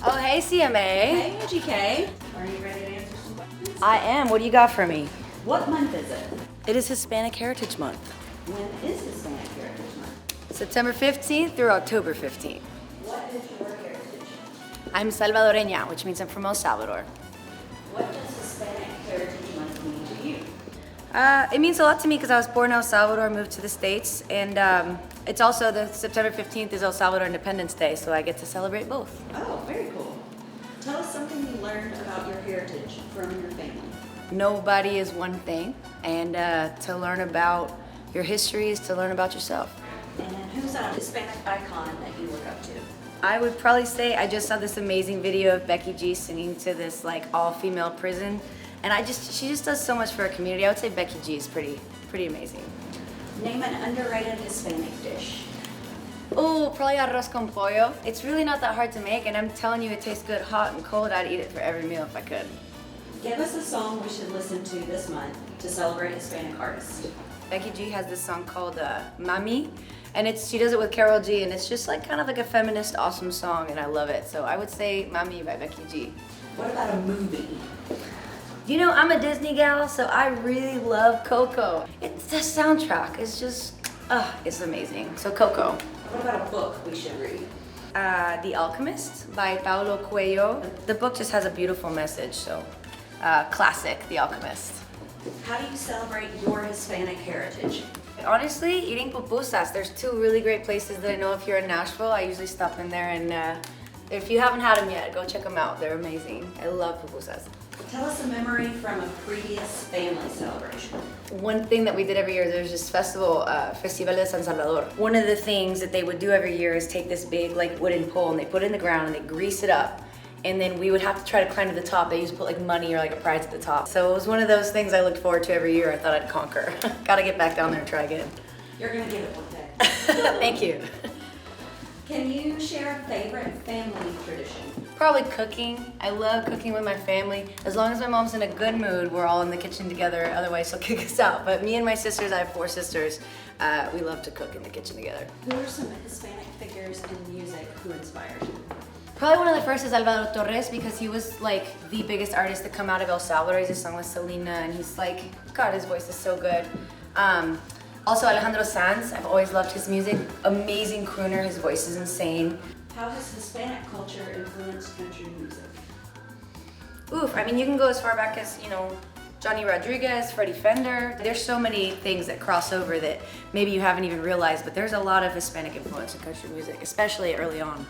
Oh, hey, CMA. Hey, Angie K. Are you ready to answer some questions? I am. What do you got for me? What month is it? It is Hispanic Heritage Month. When is Hispanic Heritage Month? September 15th through October 15th. What is your heritage? I'm Salvadoreña, which means I'm from El Salvador. What does Hispanic Heritage Month mean to you? It means a lot to me because I was born in El Salvador, moved to the States, and it's also the September 15th is El Salvador Independence Day, so I get to celebrate both. Oh, very cool. Tell us something you learned about your heritage from your family. Nobody is one thing, and to learn about your history is to learn about yourself. And who's a Hispanic icon that you look up to? I would probably say I just saw this amazing video of Becky G singing to this like all-female prison, and she just does so much for her community. I would say Becky G is pretty amazing. Name an underrated Hispanic dish. Oh, probably arroz con pollo. It's really not that hard to make, and I'm telling you, it tastes good hot and cold. I'd eat it for every meal if I could. Give us a song we should listen to this month to celebrate Hispanic artists. Becky G has this song called Mami, and she does it with Carol G, and it's just like kind of like a feminist awesome song, and I love it. So I would say Mami by Becky G. What about a movie? You know, I'm a Disney gal, so I really love Coco. It's the soundtrack. It's just, it's amazing. So Coco. What about a book we should read? The Alchemist by Paulo Coelho. The book just has a beautiful message, so classic, The Alchemist. How do you celebrate your Hispanic heritage? Honestly, eating pupusas. There's two really great places that I know if you're in Nashville. I usually stop in there, and if you haven't had them yet, go check them out. They're amazing. I love pupusas. Tell us a memory from a previous family celebration. One thing that we did every year, there's this festival, Festival de San Salvador. One of the things that they would do every year is take this big like wooden pole and they put it in the ground and they grease it up. And then we would have to try to climb to the top. They used to put like money or like a prize at the top. So it was one of those things I looked forward to every year. I thought I'd conquer. Gotta get back down there and try again. You're gonna get it one day. Thank you. Can you share a favorite family tradition? Probably cooking. I love cooking with my family. As long as my mom's in a good mood, we're all in the kitchen together. Otherwise, she'll kick us out. But me and my sisters, I have 4 sisters, we love to cook in the kitchen together. Who are some Hispanic figures in music who inspired you? Probably one of the first is Salvador Torres because he was like the biggest artist to come out of El Salvador. He's a song with Selena and he's like, God, his voice is so good. Also Alejandro Sanz, I've always loved his music. Amazing crooner, his voice is insane. How has Hispanic culture influenced country music? Oof, I mean, you can go as far back as, Johnny Rodriguez, Freddie Fender. There's so many things that cross over that maybe you haven't even realized, but there's a lot of Hispanic influence in country music, especially early on.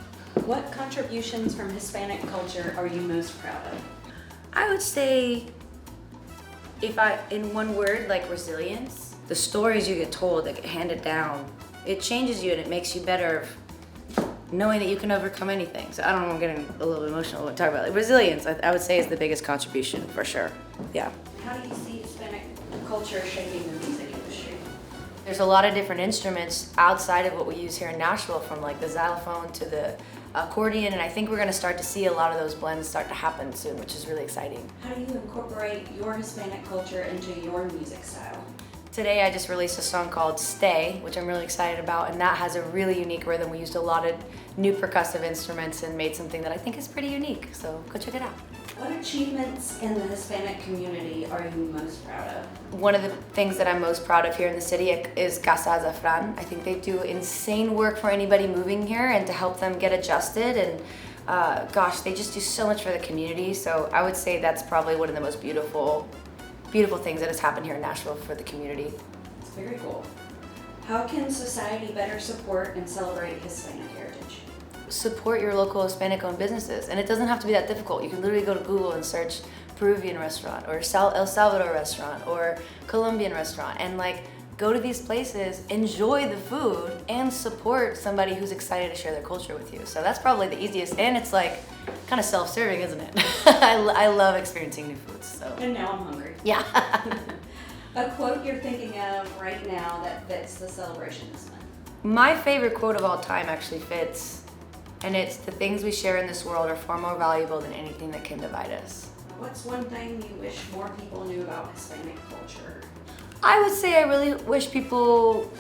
What contributions from Hispanic culture are you most proud of? I would say, in one word, like resilience. The stories you get told, that get handed down, it changes you and it makes you better knowing that you can overcome anything. So I don't know, I'm getting a little emotional when I talk about it. Like, resilience, I would say, is the biggest contribution for sure. Yeah. How do you see Hispanic culture shaping the music industry? There's a lot of different instruments outside of what we use here in Nashville, from like the xylophone to the accordion, and I think we're going to start to see a lot of those blends start to happen soon, which is really exciting. How do you incorporate your Hispanic culture into your music style? Today I just released a song called Stay, which I'm really excited about, and that has a really unique rhythm. We used a lot of new percussive instruments and made something that I think is pretty unique, so go check it out. What achievements in the Hispanic community are you most proud of? One of the things that I'm most proud of here in the city is Casa Azafran. I think they do insane work for anybody moving here and to help them get adjusted, and gosh, they just do so much for the community, so I would say that's probably one of the most beautiful things that has happened here in Nashville for the community. It's very cool. How can society better support and celebrate Hispanic heritage? Support your local Hispanic-owned businesses, and it doesn't have to be that difficult. You can literally go to Google and search Peruvian restaurant or El Salvador restaurant or Colombian restaurant, and like go to these places, enjoy the food, and support somebody who's excited to share their culture with you. So that's probably the easiest, and it's like kind of self-serving, isn't it? I love experiencing new foods. So. And now I'm hungry. Yeah. A quote you're thinking of right now that fits the celebration this month? My favorite quote of all time actually fits, and it's, "The things we share in this world are far more valuable than anything that can divide us." What's one thing you wish more people knew about Hispanic culture? I would say I really wish people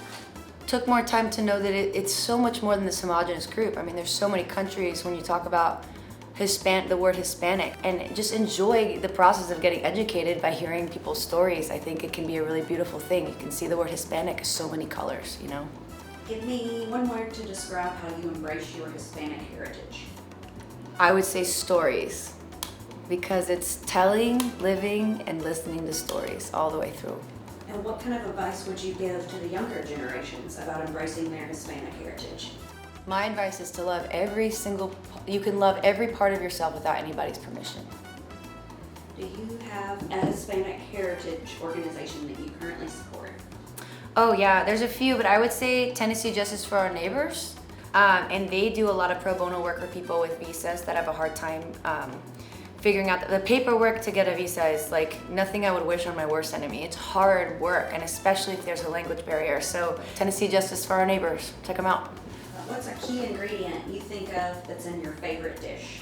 took more time to know that it's so much more than this homogenous group. I mean, there's so many countries when you talk about the word Hispanic, and just enjoy the process of getting educated by hearing people's stories. I think it can be a really beautiful thing. You can see the word Hispanic as so many colors, you know? Give me one word to describe how you embrace your Hispanic heritage. I would say stories, because it's telling, living, and listening to stories all the way through. And what kind of advice would you give to the younger generations about embracing their Hispanic heritage? My advice is to love you can love every part of yourself without anybody's permission. Do you have a Hispanic heritage organization that you currently support? Oh yeah, there's a few, but I would say Tennessee Justice for Our Neighbors. And they do a lot of pro bono work for people with visas that have a hard time figuring out the paperwork to get a visa is like nothing I would wish on my worst enemy. It's hard work, and especially if there's a language barrier. So Tennessee Justice for Our Neighbors, check them out. What's a key ingredient you think of that's in your favorite dish?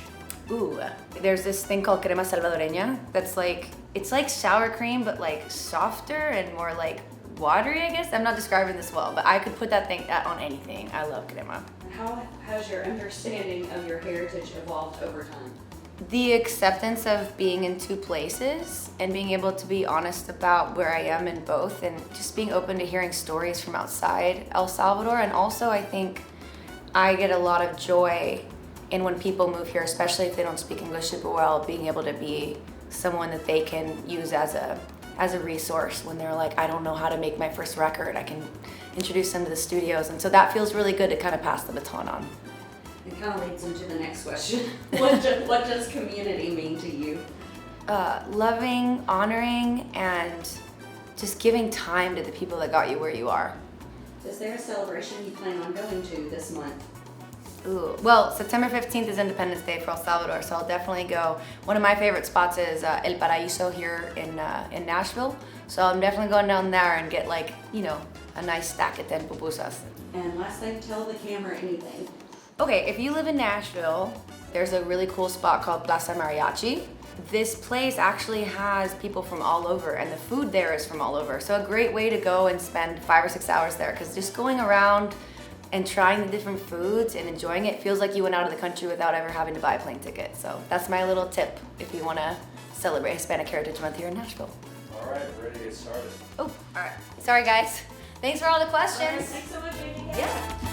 Ooh, there's this thing called crema salvadoreña that's like, it's like sour cream, but like softer and more like watery, I guess. I'm not describing this well, but I could put that on anything. I love crema. How has your understanding of your heritage evolved over time? The acceptance of being in two places and being able to be honest about where I am in both, and just being open to hearing stories from outside El Salvador. And also I think I get a lot of joy in when people move here, especially if they don't speak English super well, being able to be someone that they can use as a resource when they're like, I don't know how to make my first record. I can introduce them to the studios, and so that feels really good to kind of pass the baton on. It kind of leads into the next question. What does community mean to you? Loving, honoring, and just giving time to the people that got you where you are. Is there a celebration you plan on going to this month? Ooh, well, September 15th is Independence Day for El Salvador, so I'll definitely go. One of my favorite spots is El Paraíso here in Nashville, so I'm definitely going down there and get like, you know, a nice stack of 10 pupusas. And last thing, tell the camera anything. Okay, if you live in Nashville, there's a really cool spot called Plaza Mariachi. This place actually has people from all over, and the food there is from all over. So a great way to go and spend 5 or 6 hours there, because just going around and trying the different foods and enjoying it feels like you went out of the country without ever having to buy a plane ticket. So that's my little tip if you want to celebrate Hispanic Heritage Month here in Nashville. All right, ready to get started. Oh, all right. Sorry, guys. Thanks for all the questions. Thanks so much, Angie. Yeah.